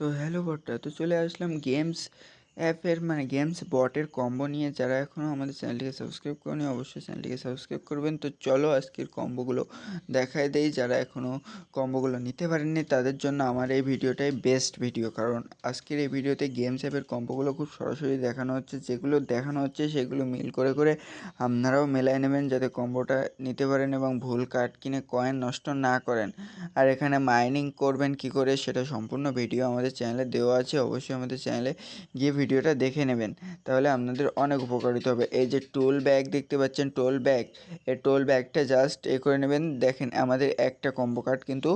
তো হ্যালো বটটা তো চলে আসলাম গেমস অ্যাপের গেমস বটের কম্বো নিয়ে। যারা এখনও আমাদের চ্যানেলটিকে সাবস্ক্রাইব করেনি অবশ্যই চ্যানেলটিকে সাবস্ক্রাইব করবেন। তো চলো আজকের কম্বোগুলো দেখায় দেই। যারা এখনও কম্বোগুলো নিতে পারেননি তাদের জন্য আমার এই ভিডিওটাই বেস্ট ভিডিও, কারণ আজকের এই ভিডিওতে গেমস অ্যাপের কম্বোগুলো খুব সরাসরি দেখানো হচ্ছে। যেগুলো দেখানো হচ্ছে সেগুলো মিল করে করে আপনারাও মেলায় নেবেন যাতে কম্বোটা নিতে পারেন এবং ভুল কার্ড কিনে কয়েন নষ্ট না করেন। আর এখানে মাইনিং করবেন কি করে সেটা সম্পূর্ণ ভিডিও আমাদের চ্যানেলে দেওয়া আছে। অবশ্যই আমাদের চ্যানেলে গিয়ে ভিডিওটা দেখে নেবেন, তাহলে আপনাদের অনেক উপকারিত হবে। এই যে টোল ব্যাগ দেখতে পাচ্ছেন, টোল ব্যাগ, এই টোল ব্যাগটা জাস্ট করে নেবেন। দেখেন আমাদের একটা কম্বো কার্ড কিন্তু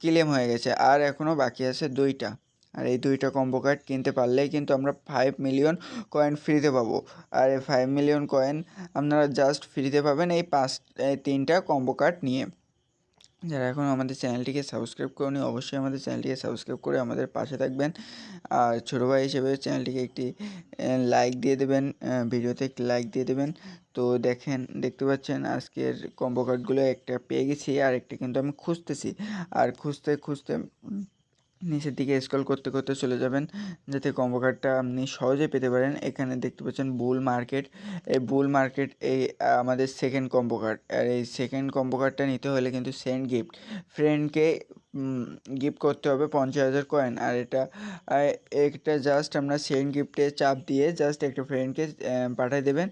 ক্লেম হয়ে গেছে, আর এখনও বাকি আছে 2টা। আর এই 2টা কম্বো কার্ড কিনতে পারলেই কিন্তু আমরা 5 মিলিয়ন কয়েন ফ্রিতে পাবো। আর এই 5 মিলিয়ন কয়েন আপনারা জাস্ট ফ্রিতে পাবেন এই 3টা কম্বো কার্ড নিয়ে। যারা এখন আমাদের চ্যানেলটিকে সাবস্ক্রাইব করেনি অবশ্যই আমাদের চ্যানেলটিকে সাবস্ক্রাইব করে আমাদের পাশে থাকবেন। আর ছোটো ভাই হিসেবে চ্যানেলটিকে একটি লাইক দিয়ে দেবেন, ভিডিওতে একটি লাইক দিয়ে দেবেন। তো দেখতে পাচ্ছেন আজকের কম্বো কার্ডগুলো একটা পেয়ে গেছি, আর একটা কিন্তু আমি খুঁজতেছি। আর খুঁজতে খুঁজতে নিচের দিকে স্ক্রল করতে করতে চলে যাবেন যাতে কম্বো কার্ডটা আপনি সহজে পেতে পারেন। এখানে দেখতে পাচ্ছেন বুল মার্কেট, এই বুল মার্কেট এই আমাদের সেকেন্ড কম্বো কার্ড। আর এই সেকেন্ড কম্বো কার্ডটা নিতে হলে কিন্তু সেন্ড গিফট, ফ্রেন্ডকে গিফট করতে হবে 50,000 কয়েন। আর এটা জাস্ট আমরা সেন্ড গিফটে চাপ দিয়ে জাস্ট একটা ফ্রেন্ডকে পাঠিয়ে দেবেন।